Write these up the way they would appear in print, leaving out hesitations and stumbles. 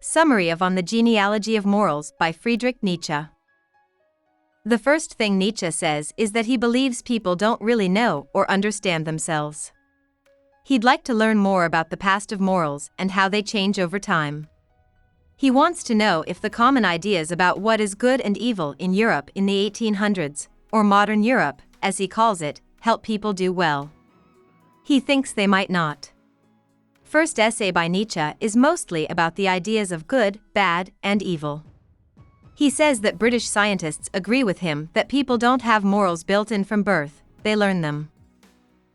Summary of On the Genealogy of Morals by Friedrich Nietzsche. The first thing Nietzsche says is that he believes people don't really know or understand themselves. He'd like to learn more about the past of morals and how they change over time. He wants to know if the common ideas about what is good and evil in Europe in the 1800s, or modern Europe, as he calls it, help people do well. He thinks they might not. First essay by Nietzsche is mostly about the ideas of good, bad, and evil. He says that British scientists agree with him that people don't have morals built in from birth, they learn them.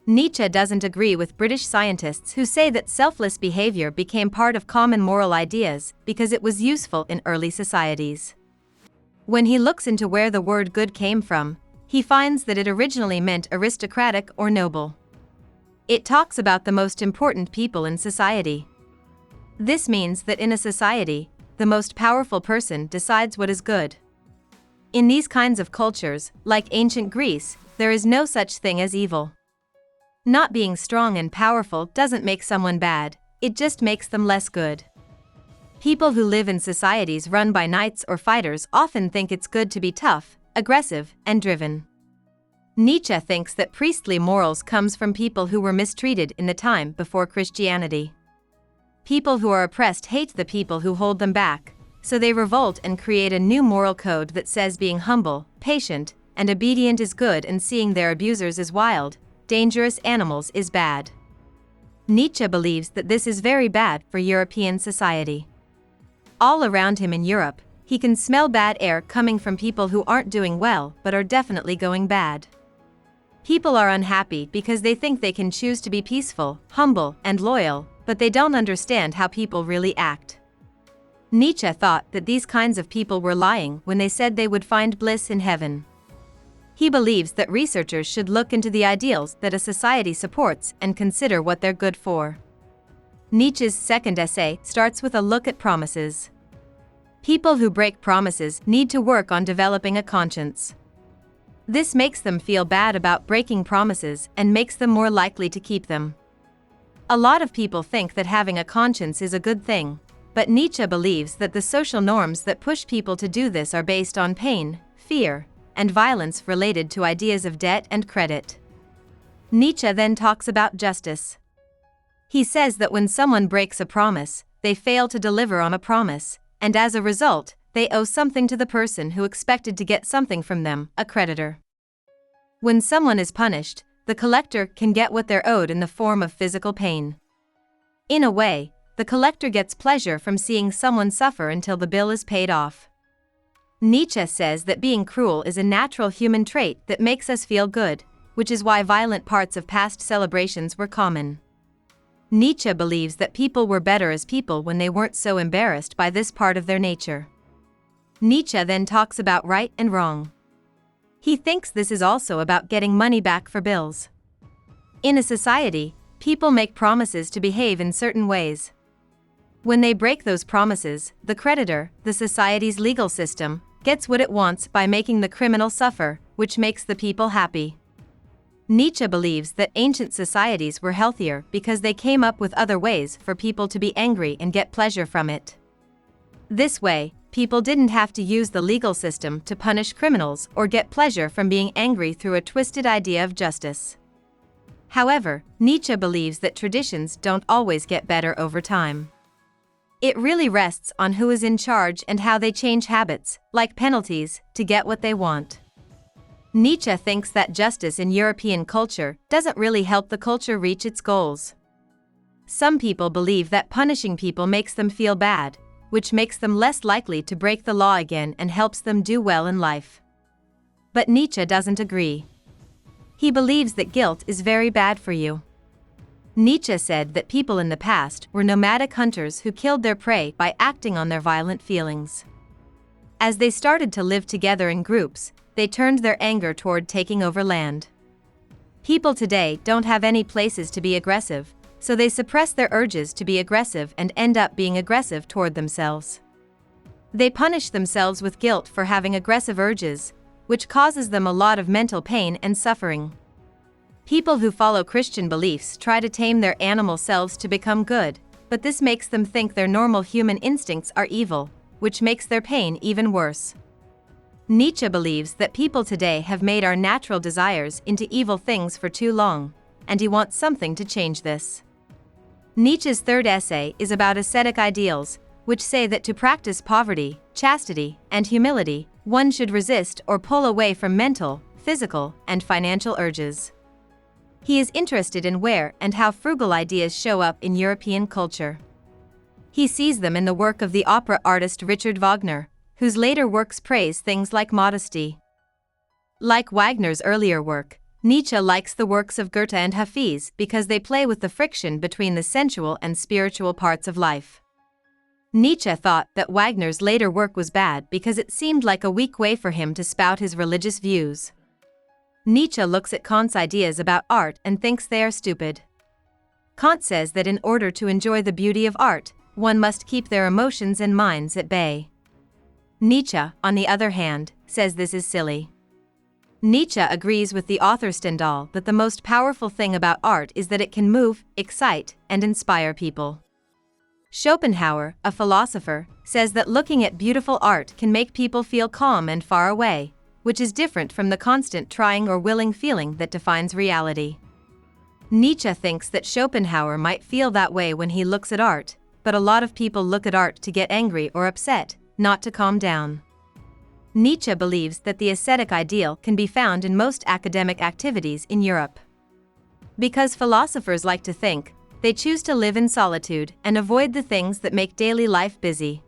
Nietzsche doesn't agree with British scientists who say that selfless behavior became part of common moral ideas because it was useful in early societies. When he looks into where the word good came from, he finds that it originally meant aristocratic or noble. It talks about the most important people in society. This means that in a society, the most powerful person decides what is good. In these kinds of cultures, like ancient Greece, there is no such thing as evil. Not being strong and powerful doesn't make someone bad, it just makes them less good. People who live in societies run by knights or fighters often think it's good to be tough, aggressive, and driven. Nietzsche thinks that priestly morals comes from people who were mistreated in the time before Christianity. People who are oppressed hate the people who hold them back, so they revolt and create a new moral code that says being humble, patient, and obedient is good and seeing their abusers as wild, dangerous animals is bad. Nietzsche believes that this is very bad for European society. All around him in Europe, he can smell bad air coming from people who aren't doing well but are definitely going bad. People are unhappy because they think they can choose to be peaceful, humble, and loyal, but they don't understand how people really act. Nietzsche thought that these kinds of people were lying when they said they would find bliss in heaven. He believes that researchers should look into the ideals that a society supports and consider what they're good for. Nietzsche's second essay starts with a look at promises. People who break promises need to work on developing a conscience. This makes them feel bad about breaking promises and makes them more likely to keep them. A lot of people think that having a conscience is a good thing, but Nietzsche believes that the social norms that push people to do this are based on pain, fear, and violence related to ideas of debt and credit. Nietzsche then talks about justice. He says that when someone breaks a promise, they fail to deliver on a promise, and as a result, they owe something to the person who expected to get something from them, a creditor. When someone is punished, the collector can get what they're owed in the form of physical pain. In a way, the collector gets pleasure from seeing someone suffer until the bill is paid off. Nietzsche says that being cruel is a natural human trait that makes us feel good, which is why violent parts of past celebrations were common. Nietzsche believes that people were better as people when they weren't so embarrassed by this part of their nature. Nietzsche then talks about right and wrong. He thinks this is also about getting money back for bills. In a society, people make promises to behave in certain ways. When they break those promises, the creditor, the society's legal system, gets what it wants by making the criminal suffer, which makes the people happy. Nietzsche believes that ancient societies were healthier because they came up with other ways for people to be angry and get pleasure from it. This way, people didn't have to use the legal system to punish criminals or get pleasure from being angry through a twisted idea of justice. However, Nietzsche believes that traditions don't always get better over time. It really rests on who is in charge and how they change habits, like penalties, to get what they want. Nietzsche thinks that justice in European culture doesn't really help the culture reach its goals. Some people believe that punishing people makes them feel bad, which makes them less likely to break the law again and helps them do well in life. But Nietzsche doesn't agree. He believes that guilt is very bad for you. Nietzsche said that people in the past were nomadic hunters who killed their prey by acting on their violent feelings. As they started to live together in groups, they turned their anger toward taking over land. People today don't have any places to be aggressive, so they suppress their urges to be aggressive and end up being aggressive toward themselves. They punish themselves with guilt for having aggressive urges, which causes them a lot of mental pain and suffering. People who follow Christian beliefs try to tame their animal selves to become good, but this makes them think their normal human instincts are evil, which makes their pain even worse. Nietzsche believes that people today have made our natural desires into evil things for too long, and he wants something to change this. Nietzsche's third essay is about ascetic ideals, which say that to practice poverty, chastity, and humility, one should resist or pull away from mental, physical, and financial urges. He is interested in where and how frugal ideas show up in European culture. He sees them in the work of the opera artist Richard Wagner, whose later works praise things like modesty. Like Wagner's earlier work, Nietzsche likes the works of Goethe and Hafiz because they play with the friction between the sensual and spiritual parts of life. Nietzsche thought that Wagner's later work was bad because it seemed like a weak way for him to spout his religious views. Nietzsche looks at Kant's ideas about art and thinks they are stupid. Kant says that in order to enjoy the beauty of art, one must keep their emotions and minds at bay. Nietzsche, on the other hand, says this is silly. Nietzsche agrees with the author Stendhal that the most powerful thing about art is that it can move, excite, and inspire people. Schopenhauer, a philosopher, says that looking at beautiful art can make people feel calm and far away, which is different from the constant trying or willing feeling that defines reality. Nietzsche thinks that Schopenhauer might feel that way when he looks at art, but a lot of people look at art to get angry or upset, not to calm down. Nietzsche believes that the ascetic ideal can be found in most academic activities in Europe. Because philosophers like to think, they choose to live in solitude and avoid the things that make daily life busy.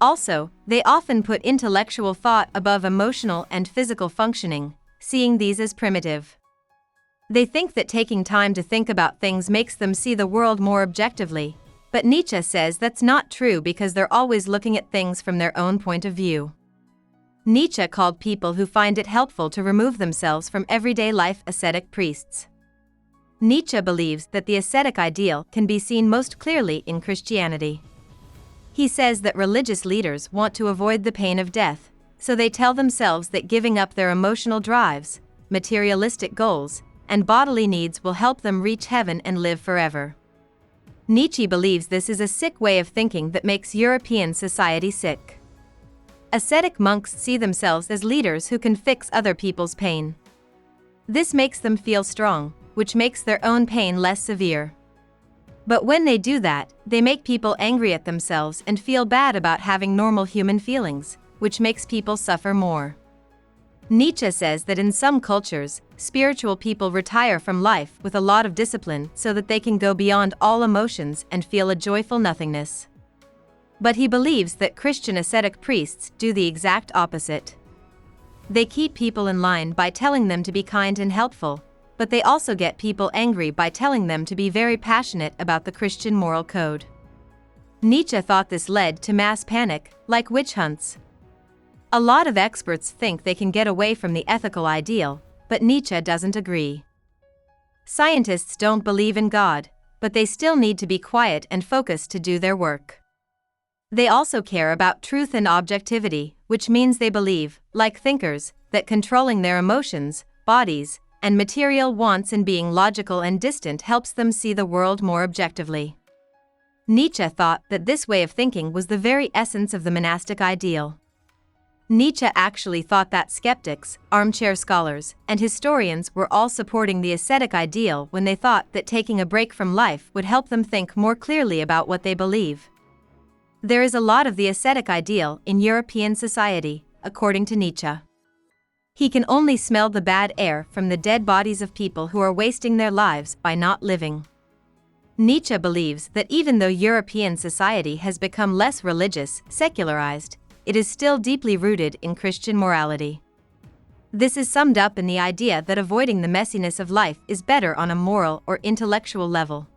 Also, they often put intellectual thought above emotional and physical functioning, seeing these as primitive. They think that taking time to think about things makes them see the world more objectively, but Nietzsche says that's not true because they're always looking at things from their own point of view. Nietzsche called people who find it helpful to remove themselves from everyday life ascetic priests. Nietzsche believes that the ascetic ideal can be seen most clearly in Christianity. He says that religious leaders want to avoid the pain of death, so they tell themselves that giving up their emotional drives, materialistic goals, and bodily needs will help them reach heaven and live forever. Nietzsche believes this is a sick way of thinking that makes European society sick. Ascetic monks see themselves as leaders who can fix other people's pain. This makes them feel strong, which makes their own pain less severe. But when they do that, they make people angry at themselves and feel bad about having normal human feelings, which makes people suffer more. Nietzsche says that in some cultures, spiritual people retire from life with a lot of discipline so that they can go beyond all emotions and feel a joyful nothingness. But he believes that Christian ascetic priests do the exact opposite. They keep people in line by telling them to be kind and helpful, but they also get people angry by telling them to be very passionate about the Christian moral code. Nietzsche thought this led to mass panic, like witch hunts. A lot of experts think they can get away from the ethical ideal, but Nietzsche doesn't agree. Scientists don't believe in God, but they still need to be quiet and focused to do their work. They also care about truth and objectivity, which means they believe, like thinkers, that controlling their emotions, bodies, and material wants and being logical and distant helps them see the world more objectively. Nietzsche thought that this way of thinking was the very essence of the monastic ideal. Nietzsche actually thought that skeptics, armchair scholars, and historians were all supporting the ascetic ideal when they thought that taking a break from life would help them think more clearly about what they believe. There is a lot of the ascetic ideal in European society, according to Nietzsche. He can only smell the bad air from the dead bodies of people who are wasting their lives by not living. Nietzsche believes that even though European society has become less religious, secularized, it is still deeply rooted in Christian morality. This is summed up in the idea that avoiding the messiness of life is better on a moral or intellectual level.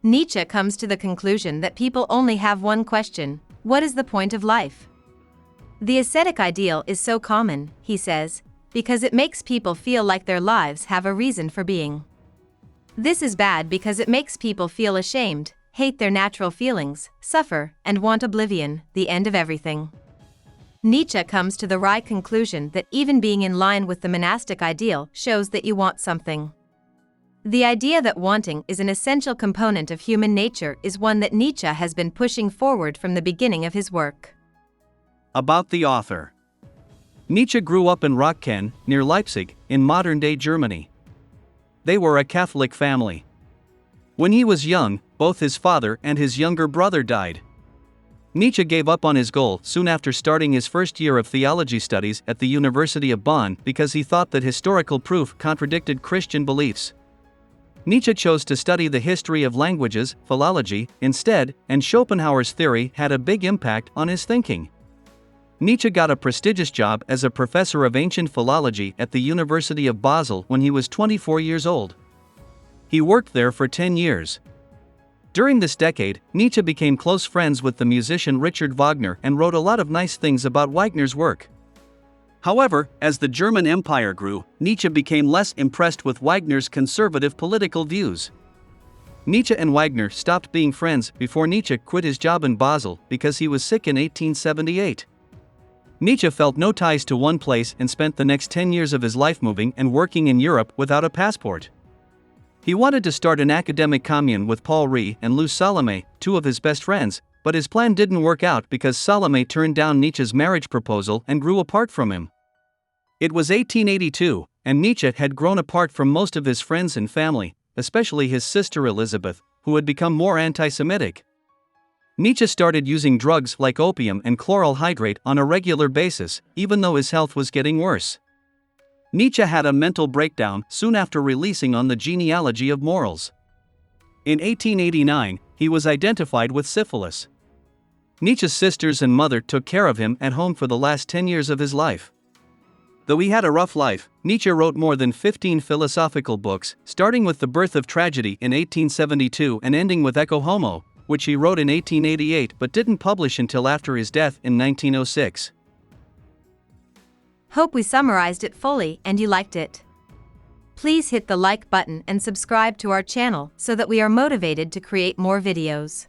Nietzsche comes to the conclusion that people only have one question: what is the point of life? The ascetic ideal is so common, he says, because it makes people feel like their lives have a reason for being. This is bad because it makes people feel ashamed, hate their natural feelings, suffer, and want oblivion, the end of everything. Nietzsche comes to the wry conclusion that even being in line with the monastic ideal shows that you want something. The idea that wanting is an essential component of human nature is one that Nietzsche has been pushing forward from the beginning of his work. About the author. Nietzsche grew up in Rocken, near Leipzig, in modern-day Germany. They were a Catholic family. When he was young, both his father and his younger brother died. Nietzsche gave up on his goal soon after starting his first year of theology studies at the University of Bonn because he thought that historical proof contradicted Christian beliefs. Nietzsche chose to study the history of languages, philology, instead, and Schopenhauer's theory had a big impact on his thinking. Nietzsche got a prestigious job as a professor of ancient philology at the University of Basel when he was 24 years old. He worked there for 10 years. During this decade, Nietzsche became close friends with the musician Richard Wagner and wrote a lot of nice things about Wagner's work. However, as the German Empire grew, Nietzsche became less impressed with Wagner's conservative political views. Nietzsche and Wagner stopped being friends before Nietzsche quit his job in Basel because he was sick in 1878. Nietzsche felt no ties to one place and spent the next 10 years of his life moving and working in Europe without a passport. He wanted to start an academic commune with Paul Riesz and Lou Salome, two of his best friends, but his plan didn't work out because Salome turned down Nietzsche's marriage proposal and grew apart from him. It was 1882, and Nietzsche had grown apart from most of his friends and family, especially his sister Elizabeth, who had become more anti-Semitic. Nietzsche started using drugs like opium and chloral hydrate on a regular basis, even though his health was getting worse. Nietzsche had a mental breakdown soon after releasing on the Genealogy of Morals. In 1889, he was identified with syphilis. Nietzsche's sisters and mother took care of him at home for the last 10 years of his life. Though he had a rough life, Nietzsche wrote more than 15 philosophical books, starting with The Birth of Tragedy in 1872 and ending with Ecce Homo, which he wrote in 1888 but didn't publish until after his death in 1906. Hope we summarized it fully and you liked it. Please hit the like button and subscribe to our channel so that we are motivated to create more videos.